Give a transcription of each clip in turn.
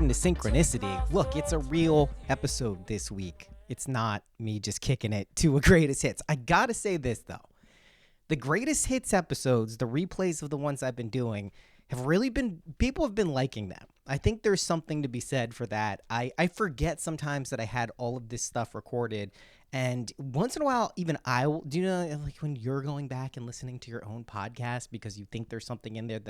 welcome to Synchronicity. Look, it's a real episode this week. It's not me just kicking it to a greatest hits. I gotta say this though. The greatest hits episodes, the replays of the ones I've been doing, have really been, people have been liking them. I think there's something to be said for that. I forget sometimes that I had all of this stuff recorded. And once in a while, even I will, do you know, like when you're going back and listening to your own podcast because you think there's something in there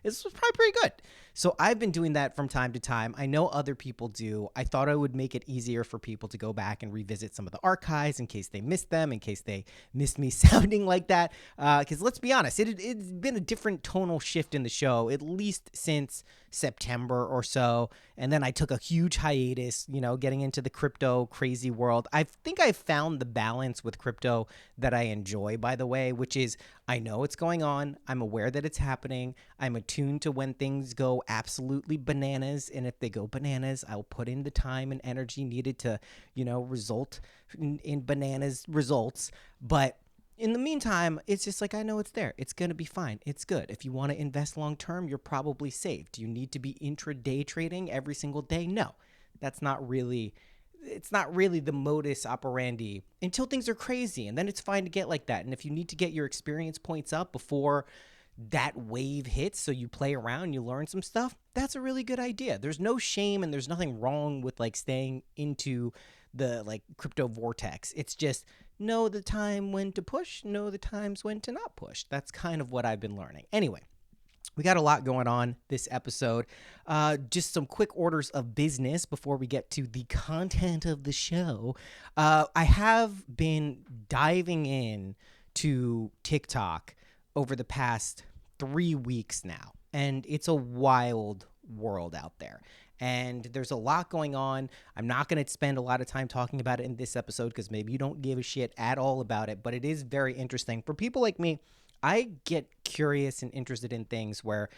it's probably pretty good. So I've been doing that from time to time. I know other people do. I thought I would make it easier for people to go back and revisit some of the archives in case they missed them, in case they missed me sounding like that. Because let's be honest, it's been a different tonal shift in the show, at least since September or so. And then I took a huge hiatus, getting into the crypto crazy world. I think I've found the balance with crypto that I enjoy, by the way, which is I know it's going on. I'm aware that it's happening. I'm attuned to when things go absolutely bananas. And if they go bananas, I'll put in the time and energy needed to, result in bananas results. But in the meantime, it's just like, I know it's there. It's going to be fine. It's good. If you want to invest long term, you're probably safe. Do you need to be intraday trading every single day? No, it's not really the modus operandi until things are crazy. And then it's fine to get like that. And if you need to get your experience points up before that wave hits, so you play around, you learn some stuff, that's a really good idea. There's no shame and there's nothing wrong with like staying into the like crypto vortex. It's just know the time when to push, know the times when to not push. That's kind of what I've been learning. Anyway, we got a lot going on this episode. Just some quick orders of business before we get to the content of the show. I have been diving in to TikTok over the past 3 weeks now, and it's a wild world out there. And there's a lot going on. I'm not going to spend a lot of time talking about it in this episode because maybe you don't give a shit at all about it, but it is very interesting. For people like me, I get curious and interested in things where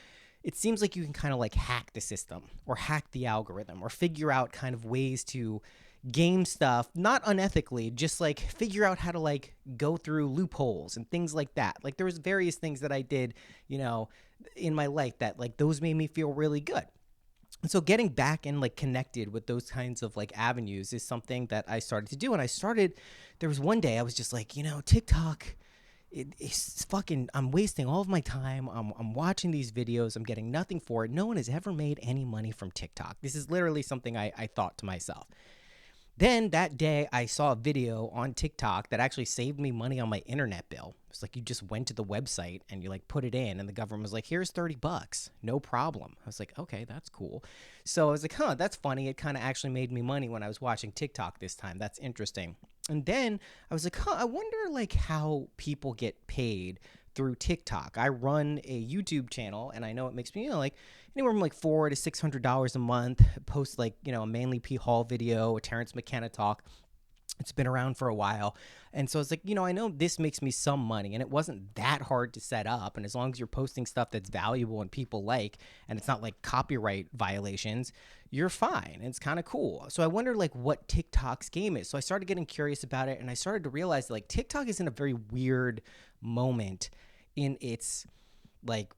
it seems like you can kind of like hack the system or hack the algorithm or figure out kind of ways to game stuff, not unethically, just like figure out how to like go through loopholes and things like that. Like there was various things that I did, in my life that like those made me feel really good. And so getting back and like connected with those kinds of like avenues is something that I started to do. And there was one day I was just like, TikTok, it's fucking, I'm wasting all of my time. I'm watching these videos. I'm getting nothing for it. No one has ever made any money from TikTok. This is literally something I thought to myself. Then that day I saw a video on TikTok that actually saved me money on my internet bill. It's like you just went to the website and you like put it in and the government was like, here's $30, no problem. I was like, okay, that's cool. So I was like, that's funny. It kind of actually made me money when I was watching TikTok this time. That's interesting. And then I was like, I wonder like how people get paid through TikTok. I run a YouTube channel and I know it makes me, like anywhere from like $400 to $600 a month, post like, a Manly P. Hall video, a Terrence McKenna talk. It's been around for a while. And so it's like, I know this makes me some money and it wasn't that hard to set up. And as long as you're posting stuff that's valuable and people like, and it's not like copyright violations, you're fine. And it's kind of cool. So I wonder like what TikTok's game is. So I started getting curious about it and I started to realize that like TikTok is in a very weird moment in its like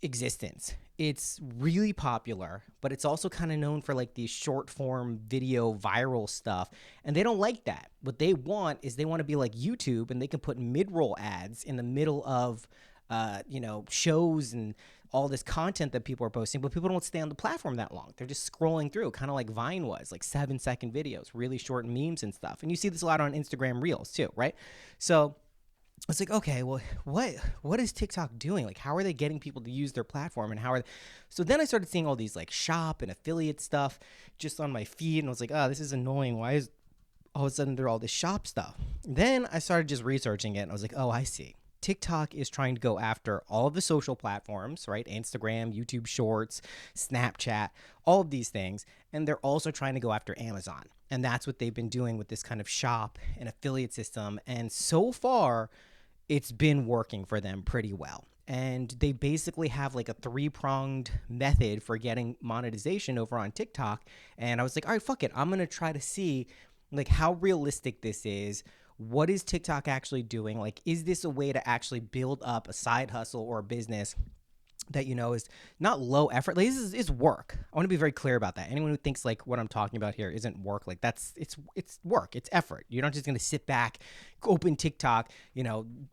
existence. It's really popular, but it's also kind of known for like these short form video viral stuff. And they don't like that. What they want is they want to be like YouTube and they can put mid-roll ads in the middle of, shows and all this content that people are posting, but people don't stay on the platform that long. They're just scrolling through, kind of like Vine was, like 7-second videos, really short memes and stuff. And you see this a lot on Instagram Reels too, right? So it's like, okay, well, what is TikTok doing? Like, how are they getting people to use their platform and so then I started seeing all these like shop and affiliate stuff just on my feed. And I was like, this is annoying. Why is all of a sudden there all this shop stuff? Then I started just researching it and I was like, I see. TikTok is trying to go after all of the social platforms, right? Instagram, YouTube Shorts, Snapchat, all of these things. And they're also trying to go after Amazon. And that's what they've been doing with this kind of shop and affiliate system. And so far, it's been working for them pretty well. And they basically have like a 3-pronged method for getting monetization over on TikTok. And I was like, all right, fuck it. I'm going to try to see like how realistic this is. What is TikTok actually doing? Like, is this a way to actually build up a side hustle or a business that, is not low effort. Like, this is work. I want to be very clear about that. Anyone who thinks like what I'm talking about here isn't work, like it's work, it's effort. You're not just going to sit back, open TikTok,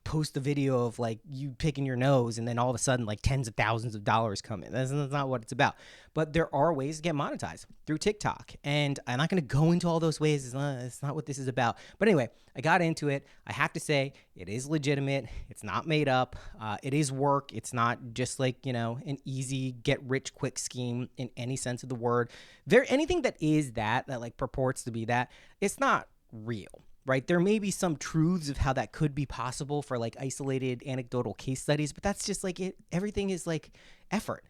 post a video of like you picking your nose, and then all of a sudden like tens of thousands of dollars come in. That's not what it's about. But there are ways to get monetized through TikTok, and I'm not going to go into all those ways. It's not what this is about. But anyway, I got into it. I have to say it is legitimate. It's not made up. It is work. It's not just like, an easy get rich quick scheme in any sense of the word. Anything that is that like purports to be that, it's not real, right? There may be some truths of how that could be possible for like isolated anecdotal case studies, but that's just like it. Everything is like effort,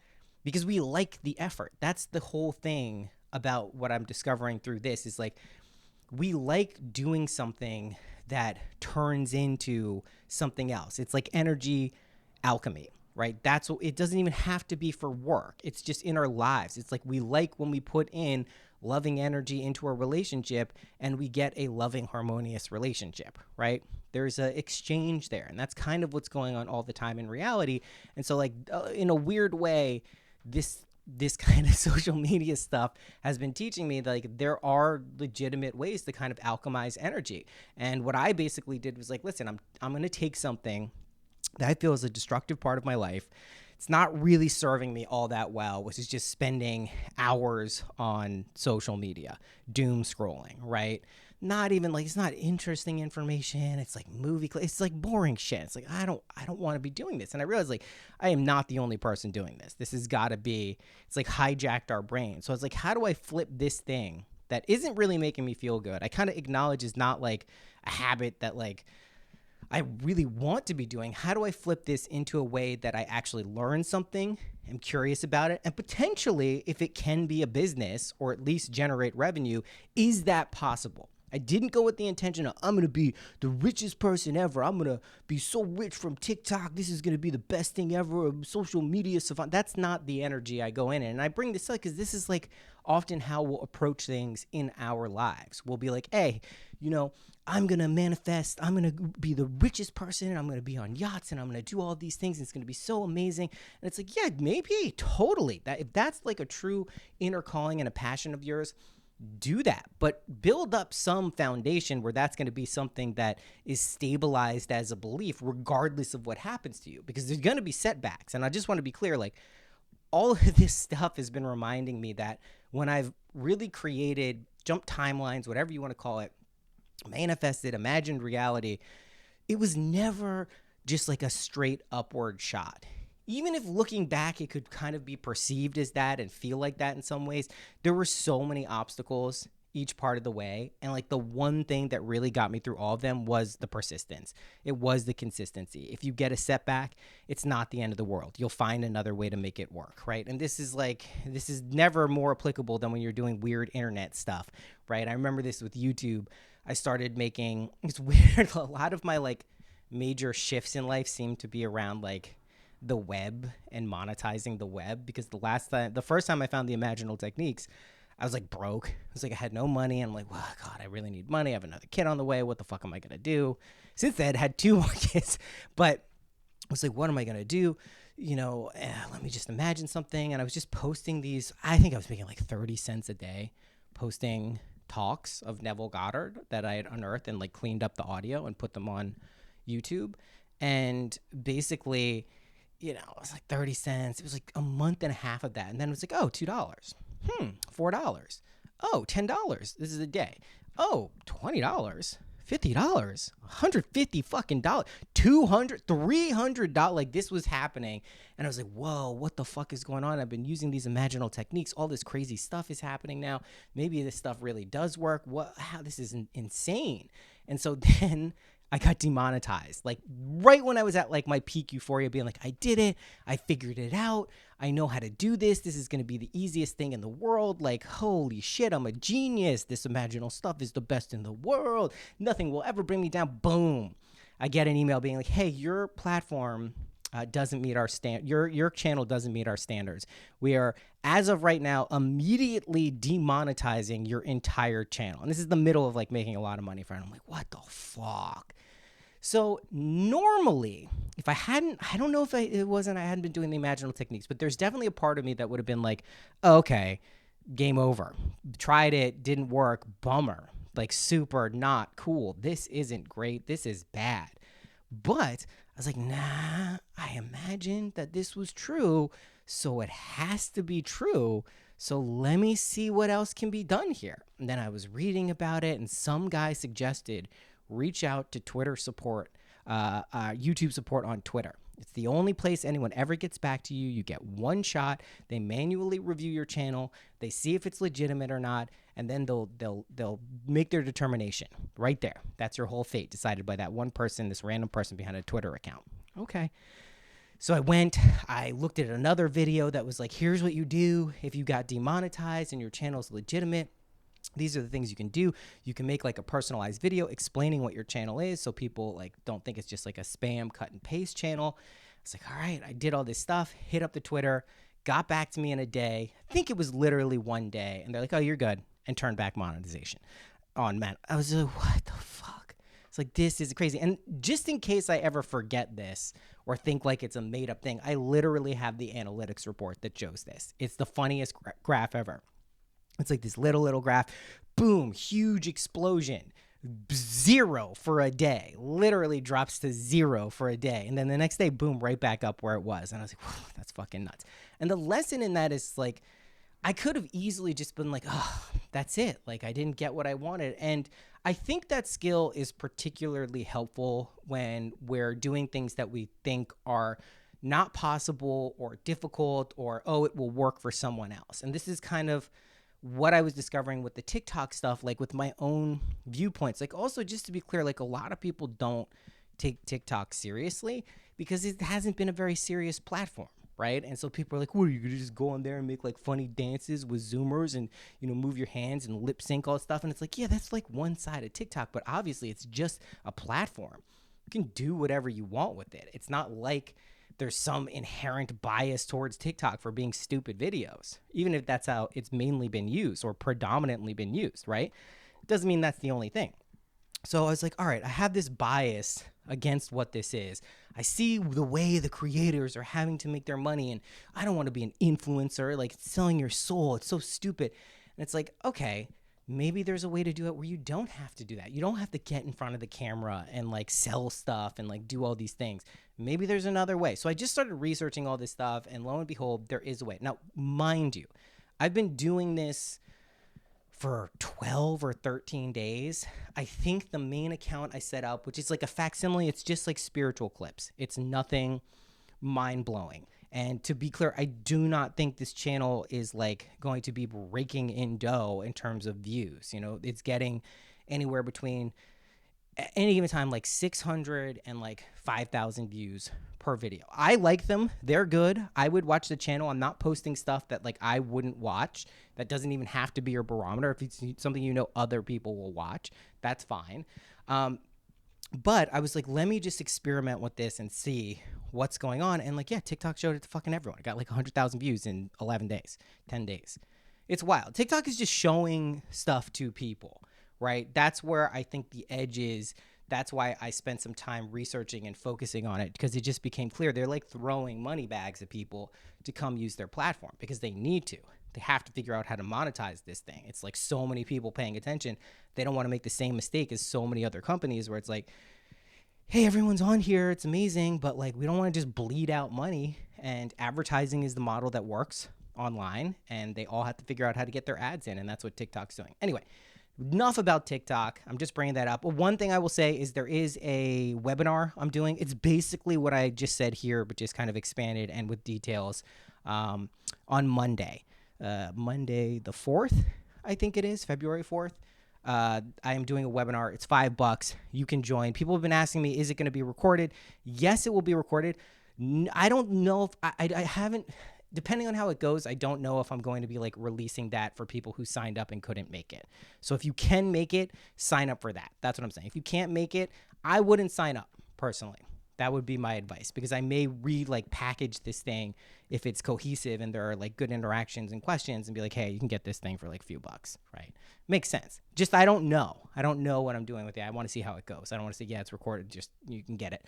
because we like the effort. That's the whole thing about what I'm discovering through this is like, we like doing something that turns into something else. It's like energy alchemy, right? That's what, it doesn't even have to be for work. It's just in our lives. It's like we like when we put in loving energy into a relationship and we get a loving, harmonious relationship, right? There's an exchange there. And that's kind of what's going on all the time in reality. And so like in a weird way, this kind of social media stuff has been teaching me that like there are legitimate ways to kind of alchemize energy. And what I basically did was like, listen, I'm going to take something that I feel is a destructive part of my life. It's not really serving me all that well, which is just spending hours on social media, doom scrolling, right? Not even like, it's not interesting information. It's like it's like boring shit. It's like, I don't want to be doing this. And I realized like, I am not the only person doing this. This has got to be, it's like hijacked our brain. So I was like, how do I flip this thing that isn't really making me feel good? I kind of acknowledge is not like a habit that like I really want to be doing. How do I flip this into a way that I actually learn something, am curious about it, and potentially, if it can be a business or at least generate revenue, is that possible? I didn't go with the intention of, I'm going to be the richest person ever. I'm going to be so rich from TikTok. This is going to be the best thing ever. Social media savant. That's not the energy I go in. And I bring this up because this is like often how we'll approach things in our lives. We'll be like, hey, I'm going to manifest. I'm going to be the richest person. And I'm going to be on yachts and I'm going to do all these things. And it's going to be so amazing. And it's like, yeah, maybe totally. If that's like a true inner calling and a passion of yours, do that, but build up some foundation where that's going to be something that is stabilized as a belief regardless of what happens to you, because there's going to be setbacks. And I just want to be clear, like all of this stuff has been reminding me that when I've really created jump timelines, whatever you want to call it, manifested, imagined reality, it was never just like a straight upward shot. Even if looking back, it could kind of be perceived as that and feel like that in some ways, there were so many obstacles each part of the way. And like the one thing that really got me through all of them was the persistence. It was the consistency. If you get a setback, it's not the end of the world. You'll find another way to make it work, right? And this is never more applicable than when you're doing weird internet stuff, right? I remember this with YouTube. I started making, it's weird, a lot of my like major shifts in life seem to be around like the web and monetizing the web, because the first time I found the Imaginal techniques, I was like broke. I was like, I had no money. And I'm like, well, God, I really need money. I have another kid on the way. What the fuck am I going to do? Since then, I had 2 more kids, but I was like, what am I going to do? Let me just imagine something. And I was just posting these, I think I was making like 30 cents a day, posting talks of Neville Goddard that I had unearthed and like cleaned up the audio and put them on YouTube. And basically, it was like 30 cents. It was like a month and a half of that. And then it was like, oh, $2. $4. Oh, $10. This is a day. Oh, $20. $50. $150 fucking dollars. $200, $300. Like this was happening. And I was like, whoa, what the fuck is going on? I've been using these imaginal techniques. All this crazy stuff is happening now. Maybe this stuff really does work. This is insane. And so then I got demonetized, like right when I was at like my peak euphoria, being like, I did it. I figured it out. I know how to do this. This is going to be the easiest thing in the world. Like, holy shit, I'm a genius. This imaginal stuff is the best in the world. Nothing will ever bring me down. Boom. I get an email being like, hey, your platform doesn't meet our your channel doesn't meet our standards. We are, as of right now, immediately demonetizing your entire channel. And this is the middle of like making a lot of money for it. I'm like, what the fuck? So normally, if I hadn't, I don't know if it wasn't, I hadn't been doing the imaginal techniques, but there's definitely a part of me that would have been like, oh, okay, game over. Tried it, didn't work, bummer. Like super not cool. This isn't great. This is bad. But I was like, nah, I imagined that this was true, so it has to be true. So let me see what else can be done here. And then I was reading about it, and some guy suggested reach out to Twitter support, YouTube support on Twitter. It's the only place anyone ever gets back to you. You get one shot. They manually review your channel. They see if it's legitimate or not, and then they'll make their determination right there. That's your whole fate decided by that one person, this random person behind a Twitter account. Okay. So I looked at another video that was like, here's what you do if you got demonetized and your channel's legitimate. These are the things you can do. You can make like a personalized video explaining what your channel is, so people like don't think it's just like a spam cut and paste channel. It's like, all right, I did all this stuff, hit up the Twitter, got back to me in a day. I think it was literally one day. And they're like, oh, you're good. And turned back monetization on, man. I was like, what the fuck? It's like, this is crazy. And just in case I ever forget this or think like it's a made up thing, I literally have the analytics report that shows this. It's the funniest graph ever. It's like this little graph, boom, huge explosion, 0 for a day, literally drops to 0 for a day. And then the next day, boom, right back up where it was. And I was like, whoa, that's fucking nuts. And the lesson in that is like, I could have easily just been like, oh, that's it. Like, I didn't get what I wanted. And I think that skill is particularly helpful when we're doing things that we think are not possible or difficult or, oh, it will work for someone else. And this is kind of what I was discovering with the TikTok stuff, like with my own viewpoints. Like, also, just to be clear, like a lot of people don't take TikTok seriously because it hasn't been a very serious platform, right? And so people are like, what, are you gonna just go on there and make like funny dances with Zoomers and, you know, move your hands and lip sync all that stuff? And it's like, yeah, that's like one side of TikTok, but obviously it's just a platform. You can do whatever you want with it. It's not like there's some inherent bias towards TikTok for being stupid videos, even if that's how it's mainly been used or predominantly been used, right? It doesn't mean that's the only thing. So I was like, all right, I have this bias against what this is. I see the way the creators are having to make their money, and I don't want to be an influencer, like selling your soul. It's so stupid. And it's like, okay, maybe there's a way to do it where you don't have to do that. You don't have to get in front of the camera and like sell stuff and like do all these things. Maybe there's another way. So I just started researching all this stuff, and lo and behold, there is a way. Now, mind you, I've been doing this for 12 or 13 days. I think the main account I set up, which is like a facsimile, it's just like spiritual clips. It's nothing mind-blowing. And to be clear, I do not think this channel is like going to be raking in dough in terms of views. You know, it's getting anywhere between at any given time like 600 and like 5,000 views per video. I like them. They're good. I would watch the channel. I'm not posting stuff that like I wouldn't watch. That doesn't even have to be your barometer. If it's something you know other people will watch, that's fine. But I was like, let me just experiment with this and see what's going on. And like, yeah, TikTok showed it to fucking everyone. I got like 100,000 views in 11 days, 10 days. It's wild. TikTok is just showing stuff to people, right? That's where I think the edge is. That's why I spent some time researching and focusing on it, because it just became clear they're like throwing money bags at people to come use their platform because they need to. They have to figure out how to monetize this thing. It's like so many people paying attention. They don't want to make the same mistake as so many other companies where it's like, hey, everyone's on here. It's amazing. But like, we don't want to just bleed out money. And advertising is the model that works online. And they all have to figure out how to get their ads in. And that's what TikTok's doing. Anyway, enough about TikTok. I'm just bringing that up. But one thing I will say is there is a webinar I'm doing. It's basically what I just said here, but just kind of expanded and with details on Monday. Monday the 4th, I think it is, February 4th. I am doing a webinar. It's $5. You can join. People have been asking me, is it going to be recorded? Yes, it will be recorded. I don't know if I haven't, depending on how it goes, I don't know if I'm going to be like releasing that for people who signed up and couldn't make it. So if you can make it, sign up for that. That's what I'm saying. If you can't make it, I wouldn't sign up personally. That would be my advice, because I may package this thing if it's cohesive and there are like good interactions and questions, and be like, hey, you can get this thing for like a few bucks, right? Makes sense. Just I don't know what I'm doing with it. I want to see how it goes. I don't want to say, yeah, it's recorded, just you can get it.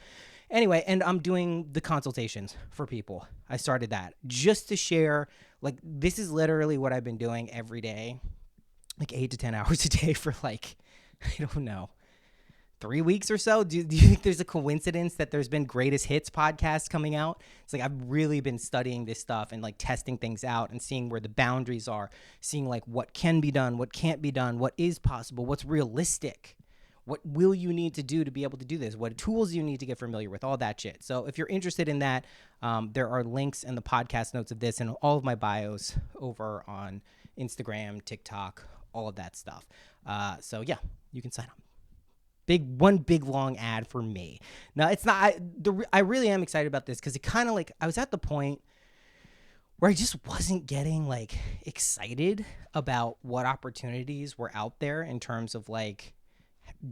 Anyway, and I'm doing the consultations for people. I started that just to share, like, this is literally what I've been doing every day, like 8 to 10 hours a day for like, I don't know, 3 weeks or so. Do you think there's a coincidence that there's been greatest hits podcasts coming out? It's like I've really been studying this stuff and like testing things out and seeing where the boundaries are, seeing like what can be done, what can't be done, what is possible, what's realistic, what will you need to do to be able to do this, what tools you need to get familiar with, all that shit. So if you're interested in that, there are links in the podcast notes of this and all of my bios over on Instagram, TikTok, all of that stuff. So yeah, you can sign up. One big long ad for me. Now, it's not, I really am excited about this because it kind of like, I was at the point where I just wasn't getting like excited about what opportunities were out there in terms of like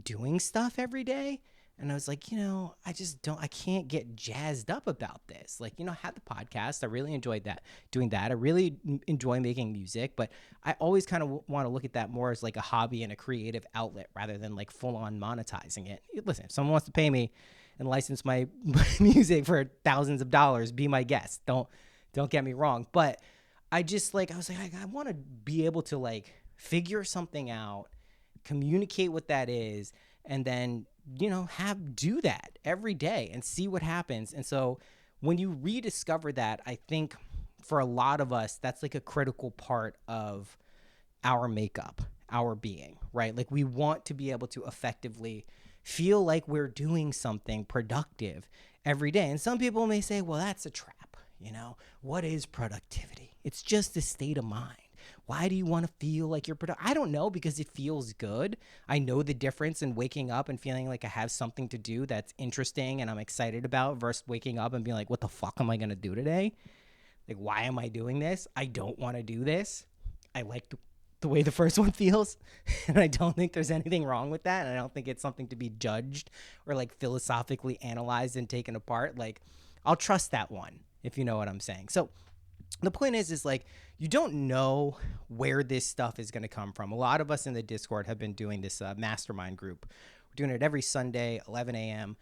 doing stuff every day. And I was like, I can't get jazzed up about this. Like, I had the podcast. I really enjoyed doing that. I really enjoy making music, but I always kind of want to look at that more as like a hobby and a creative outlet rather than like full on monetizing it. Listen, if someone wants to pay me and license my music for thousands of dollars, be my guest. Don't get me wrong. But I was like, I want to be able to like figure something out, communicate what that is, and then do that every day and see what happens. And so when you rediscover that, I think for a lot of us, that's like a critical part of our makeup, our being, right? Like we want to be able to effectively feel like we're doing something productive every day. And some people may say, well, that's a trap. What is productivity? It's just a state of mind. Why do you want to feel like you're productive? I don't know, because it feels good. I know the difference in waking up and feeling like I have something to do that's interesting and I'm excited about versus waking up and being like, what the fuck am I going to do today? Like, why am I doing this? I don't want to do this. I like the way the first one feels. And I don't think there's anything wrong with that. And I don't think it's something to be judged or like philosophically analyzed and taken apart. Like, I'll trust that one, if you know what I'm saying. So the point is like, you don't know where this stuff is going to come from. A lot of us in the Discord have been doing this mastermind group. We're doing it every Sunday, 11 a.m.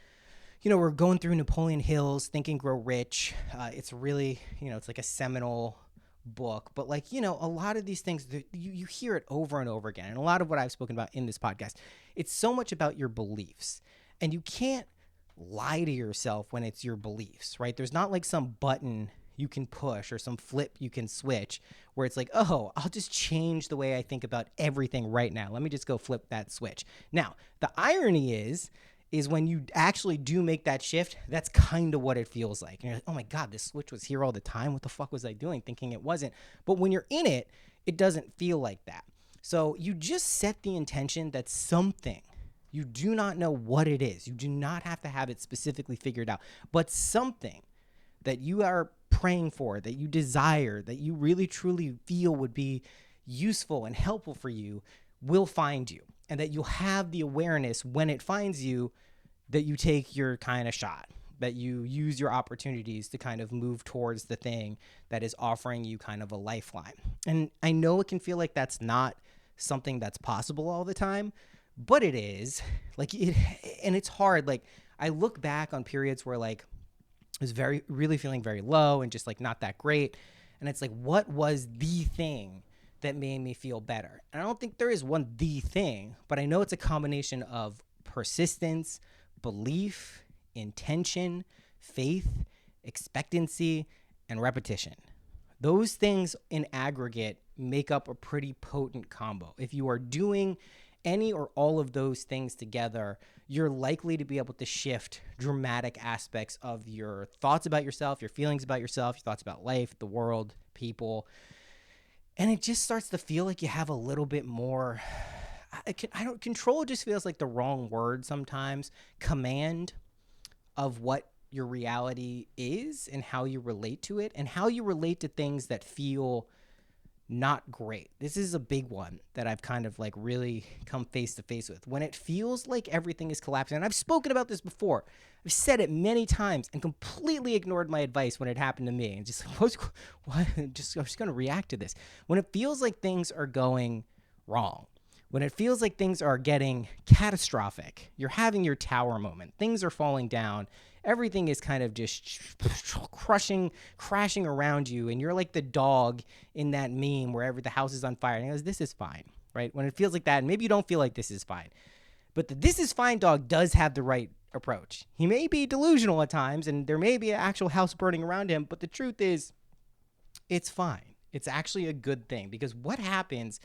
We're going through Napoleon Hill's Think and Grow Rich. It's really, it's like a seminal book. But like, a lot of these things, you hear it over and over again. And a lot of what I've spoken about in this podcast, it's so much about your beliefs. And you can't lie to yourself when it's your beliefs, right? There's not like some button you can push or some flip you can switch where it's like, oh, I'll just change the way I think about everything right now. Let me just go flip that switch. Now, the irony is when you actually do make that shift, that's kind of what it feels like. And you're like, oh my God, this switch was here all the time. What the fuck was I doing? Thinking it wasn't. But when you're in it, it doesn't feel like that. So you just set the intention that something, you do not know what it is. You do not have to have it specifically figured out, but something that you are praying for, that you desire, that you really truly feel would be useful and helpful for you will find you. And that you'll have the awareness when it finds you that you take your kind of shot, that you use your opportunities to kind of move towards the thing that is offering you kind of a lifeline. And I know it can feel like that's not something that's possible all the time, but it is. Like and it's hard. Like I look back on periods where like I was really feeling very low and just like not that great. And it's like, what was the thing that made me feel better? And I don't think there is the thing, but I know it's a combination of persistence, belief, intention, faith, expectancy, and repetition. Those things in aggregate make up a pretty potent combo. If you are doing any or all of those things together, you're likely to be able to shift dramatic aspects of your thoughts about yourself, your feelings about yourself, your thoughts about life, the world, people. And it just starts to feel like you have a little bit more, control just feels like the wrong word sometimes, command of what your reality is and how you relate to it and how you relate to things that feel not great. This is a big one that I've kind of like really come face to face with. When it feels like everything is collapsing, and I've spoken about this before. I've said it many times and completely ignored my advice when it happened to me. And just like, I'm just going to react to this. When it feels like things are going wrong, when it feels like things are getting catastrophic, you're having your tower moment, things are falling down, everything is kind of just crashing around you, and you're like the dog in that meme wherever the house is on fire, and he goes, this is fine, right? When it feels like that, and maybe you don't feel like this is fine, but the this is fine dog does have the right approach. He may be delusional at times, and there may be an actual house burning around him, but the truth is, it's fine. It's actually a good thing, because what happens...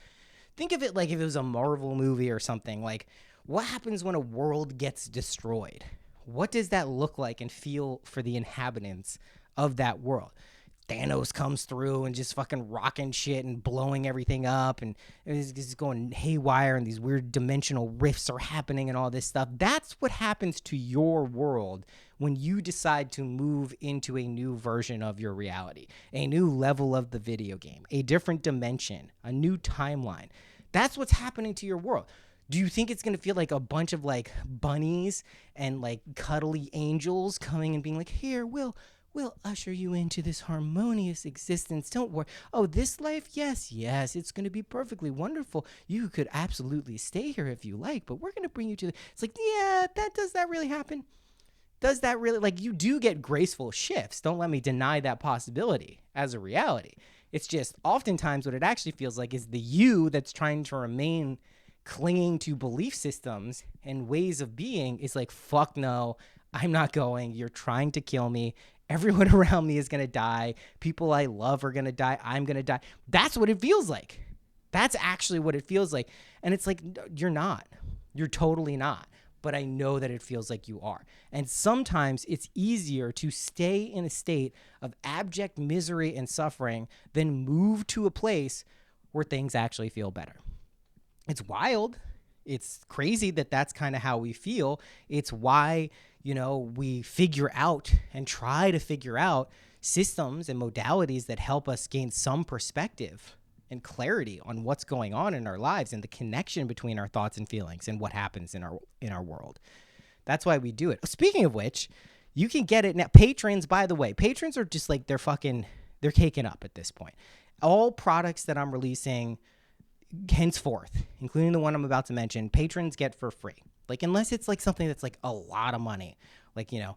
Think of it like if it was a Marvel movie or something. Like, what happens when a world gets destroyed? What does that look like and feel for the inhabitants of that world? Thanos comes through and just fucking rocking shit and blowing everything up, and it's just going haywire, and these weird dimensional rifts are happening and all this stuff. That's what happens to your world when you decide to move into a new version of your reality, a new level of the video game, a different dimension, a new timeline. That's what's happening to your world. Do you think it's going to feel like a bunch of like bunnies and like cuddly angels coming and being like, here, we'll usher you into this harmonious existence. Don't worry. Oh, this life? Yes, it's going to be perfectly wonderful. You could absolutely stay here if you like, but we're going to bring you to It's like, yeah, does that really happen? Does that really, like, you do get graceful shifts. Don't let me deny that possibility as a reality. It's just oftentimes what it actually feels like is the you that's trying to remain clinging to belief systems and ways of being is like, fuck no, I'm not going. You're trying to kill me. Everyone around me is going to die. People I love are going to die. I'm going to die. That's what it feels like. That's actually what it feels like. And it's like, you're not. You're totally not. But I know that it feels like you are. And sometimes it's easier to stay in a state of abject misery and suffering than move to a place where things actually feel better. It's wild. It's crazy that that's kind of how we feel. It's why, we figure out and try to figure out systems and modalities that help us gain some perspective and clarity on what's going on in our lives and the connection between our thoughts and feelings and what happens in our world. That's why we do it. Speaking of which, you can get it now. Patrons, by the way, patrons are just like, they're caking up at this point. All products that I'm releasing henceforth, including the one I'm about to mention, patrons get for free. Like, unless it's like something that's like a lot of money, like, a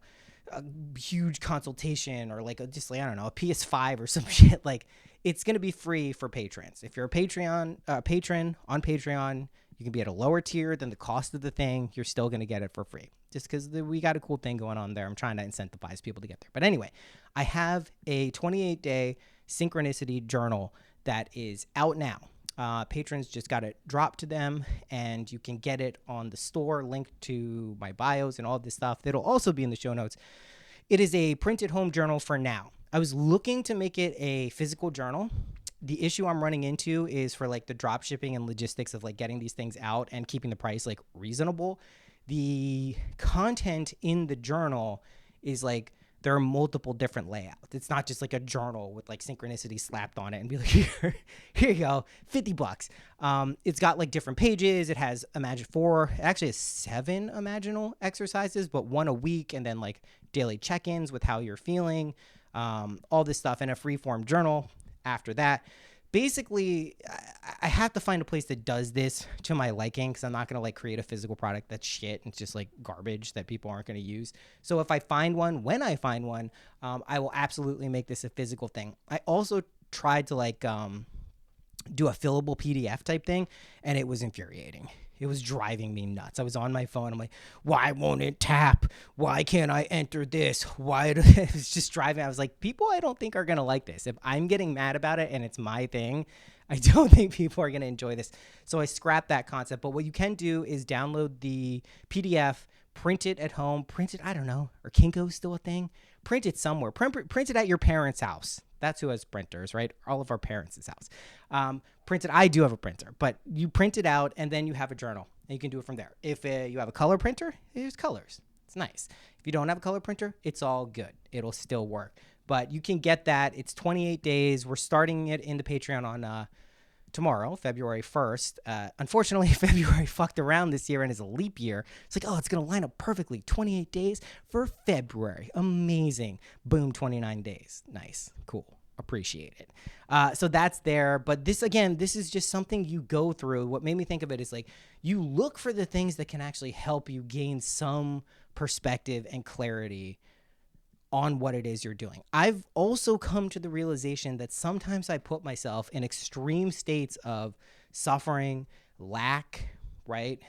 huge consultation or like a PS5 or some shit, like, it's going to be free for patrons. If you're a patron on Patreon, you can be at a lower tier than the cost of the thing. You're still going to get it for free just because we got a cool thing going on there. I'm trying to incentivize people to get there. But anyway, I have a 28-day Synchronicity journal that is out now. Patrons just got it dropped to them, and you can get it on the store, linked to my bios and all this stuff. It'll also be in the show notes. It is a printed home journal for now. I was looking to make it a physical journal. The issue I'm running into is for like the drop shipping and logistics of like getting these things out and keeping the price like reasonable. The content in the journal is like, there are multiple different layouts. It's not just like a journal with like Synchronicity slapped on it and be like, here you go, $50. It's got like different pages. It has it actually has 7 imaginal exercises, but 1 a week, and then like daily check-ins with how you're feeling. All this stuff, and a free-form journal after that. Basically, I have to find a place that does this to my liking, because I'm not going to like create a physical product that's shit and it's just like garbage that people aren't going to use. So if I find one, when I find one, I will absolutely make this a physical thing. I also tried to like do a fillable PDF type thing, and it was infuriating. It was driving me nuts. I was on my phone. I'm like, why won't it tap? Why can't I enter this? It was just driving. I was like, people I don't think are going to like this. If I'm getting mad about it and it's my thing, I don't think people are going to enjoy this. So I scrapped that concept. But what you can do is download the PDF, print it at home, I don't know, or Kinko's still a thing? Print it somewhere. Print it at your parents' house. That's who has printers, right? All of our parents' house. Printed. I do have a printer, but you print it out and then you have a journal, and you can do it from there. If you have a color printer, here's colors. It's nice. If you don't have a color printer, it's all good. It'll still work. But you can get that. It's 28 days. We're starting it in the Patreon on tomorrow, February 1st. Unfortunately, February fucked around this year and is a leap year. It's like, oh, it's going to line up perfectly. 28 days for February. Amazing. Boom, 29 days. Nice. Cool. Appreciate it. So that's there. But this, again, this is just something you go through. What made me think of it is like you look for the things that can actually help you gain some perspective and clarity on what it is you're doing. I've also come to the realization that sometimes I put myself in extreme states of suffering, lack, right?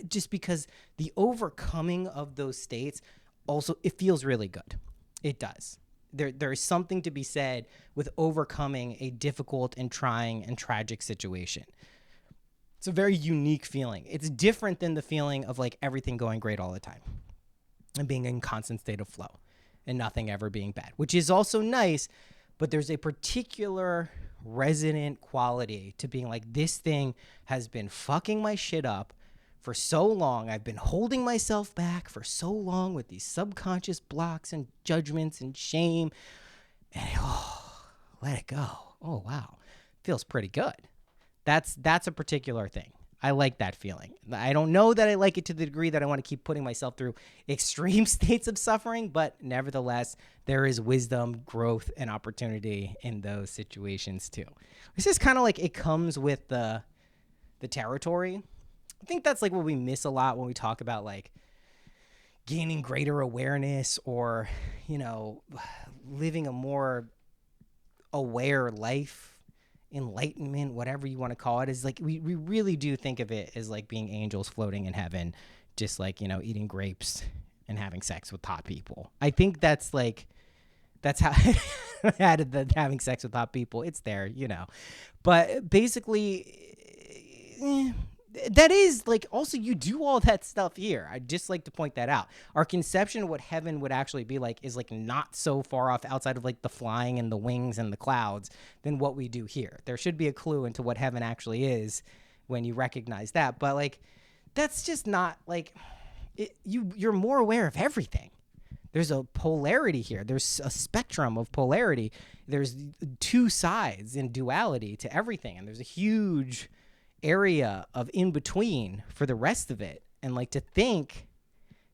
Just because the overcoming of those states also, it feels really good. It does. There is something to be said with overcoming a difficult and trying and tragic situation. It's a very unique feeling. It's different than the feeling of like everything going great all the time and being in constant state of flow and nothing ever being bad, which is also nice, but there's a particular resonant quality to being like, this thing has been fucking my shit up for so long. I've been holding myself back for so long with these subconscious blocks and judgments and shame. And let it go. Oh, wow. Feels pretty good. That's a particular thing. I like that feeling. I don't know that I like it to the degree that I want to keep putting myself through extreme states of suffering, but nevertheless, there is wisdom, growth, and opportunity in those situations too. This is kind of like it comes with the territory. I think that's like what we miss a lot when we talk about like gaining greater awareness or, you know, living a more aware life. Enlightenment, whatever you want to call it, is like we really do think of it as like being angels floating in heaven, just like, you know, eating grapes and having sex with hot people. I think that's how I added the having sex with hot people. It's there, you know, but basically that is like, also you do all that stuff here. I'd just like to point that out. Our conception of what heaven would actually be like is like not so far off outside of like the flying and the wings and the clouds than what we do here. There should be a clue into what heaven actually is when you recognize that. But like, that's just not like you're more aware of everything. There's a polarity here. There's a spectrum of polarity. There's two sides in duality to everything. And there's a huge area of in between for the rest of it. And like to think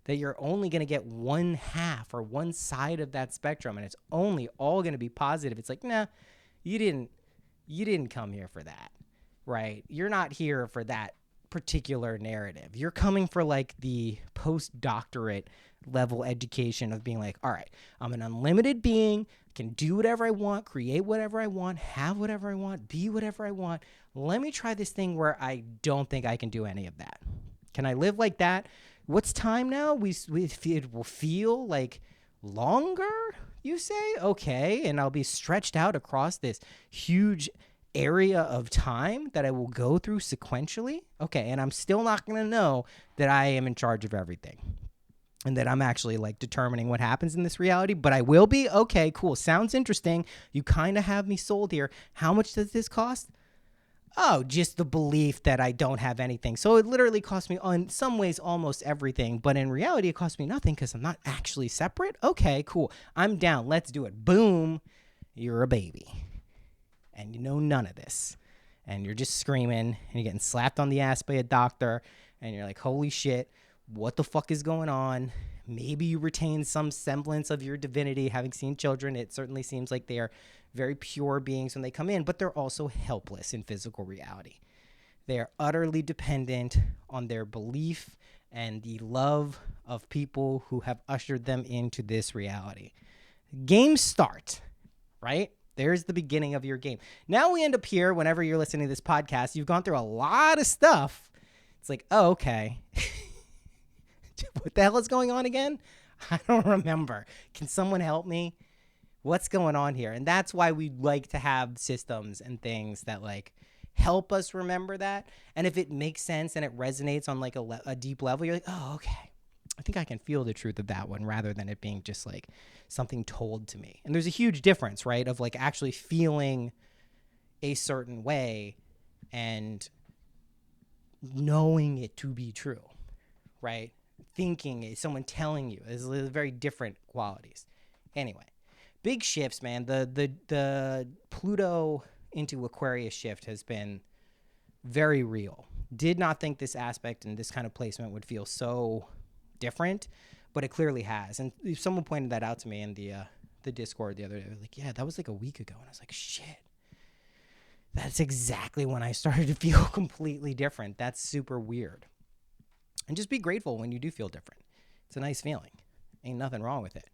that you're only going to get one half or one side of that spectrum and it's only all going to be positive. It's like, nah, you didn't come here for that, right? You're not here for that particular narrative. You're coming for like the postdoctorate level education of being like, all right, I'm an unlimited being, can do whatever I want, create whatever I want, have whatever I want, be whatever I want. Let me try this thing where I don't think I can do any of that. Can I live like that? What's time now? It will feel like longer, you say? Okay, and I'll be stretched out across this huge area of time that I will go through sequentially. Okay, and I'm still not going to know that I am in charge of everything and that I'm actually like determining what happens in this reality, but I will be. Okay, cool. Sounds interesting. You kind of have me sold here. How much does this cost? Oh, just the belief that I don't have anything. So it literally cost me, in some ways, almost everything. But in reality, it cost me nothing because I'm not actually separate. Okay, cool. I'm down. Let's do it. Boom. You're a baby. And you know none of this. And you're just screaming. And you're getting slapped on the ass by a doctor. And you're like, holy shit, what the fuck is going on? Maybe you retain some semblance of your divinity, having seen children. It certainly seems like they are very pure beings when they come in, but they're also helpless in physical reality. They are utterly dependent on their belief and the love of people who have ushered them into this reality. Games start, right? There's the beginning of your game. Now we end up here, whenever you're listening to this podcast, you've gone through a lot of stuff. It's like, oh, okay. What the hell is going on again? I don't remember. Can someone help me? What's going on here? And that's why we like to have systems and things that like help us remember that. And if it makes sense and it resonates on like a deep level, you're like, oh, okay. I think I can feel the truth of that one rather than it being just like something told to me. And there's a huge difference, right? Of like actually feeling a certain way and knowing it to be true, right? Thinking it, someone telling you is very different qualities. Anyway, big shifts, man. The Pluto into Aquarius shift has been very real. Did not think this aspect and this kind of placement would feel so different, but it clearly has. And someone pointed that out to me in the Discord the other day. They were like, yeah, that was like a week ago. And I was like, shit. That's exactly when I started to feel completely different. That's super weird. And just be grateful when you do feel different. It's a nice feeling. Ain't nothing wrong with it.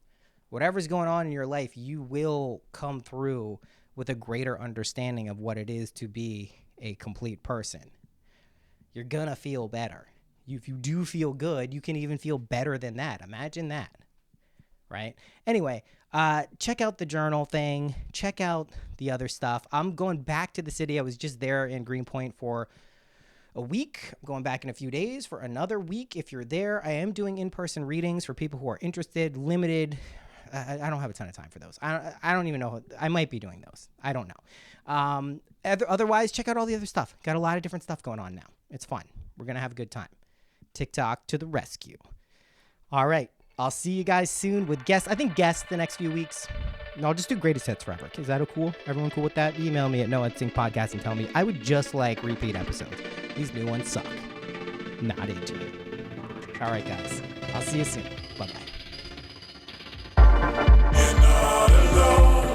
Whatever's going on in your life, you will come through with a greater understanding of what it is to be a complete person. You're gonna feel better. If you do feel good, you can even feel better than that. Imagine that, right? Anyway, check out the journal thing. Check out the other stuff. I'm going back to the city. I was just there in Greenpoint for a week. I'm going back in a few days for another week. If you're there, I am doing in-person readings for people who are interested, limited. I don't have a ton of time for those. I don't even know. I might be doing those. I don't know. Otherwise, check out all the other stuff. Got a lot of different stuff going on now. It's fun. We're going to have a good time. TikTok to the rescue. All right. I'll see you guys soon with guests. I think guests the next few weeks. And I'll just do greatest hits forever. Is that cool? Everyone cool with that? Email me at noah@syncpodcast and tell me. I would just like repeat episodes. These new ones suck. Not into it. All right, guys. I'll see you soon. Bye-bye. You're not alone.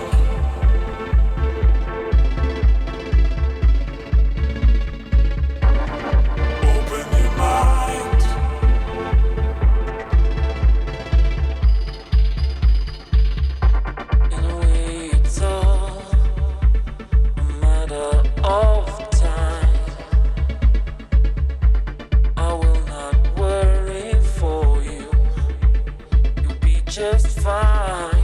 Open your mind. In a way, it's all a matter of time. I will not worry for you. You'll be just fine.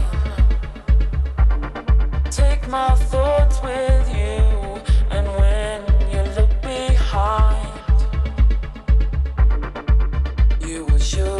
Take my thoughts with you, and when you look behind, you will show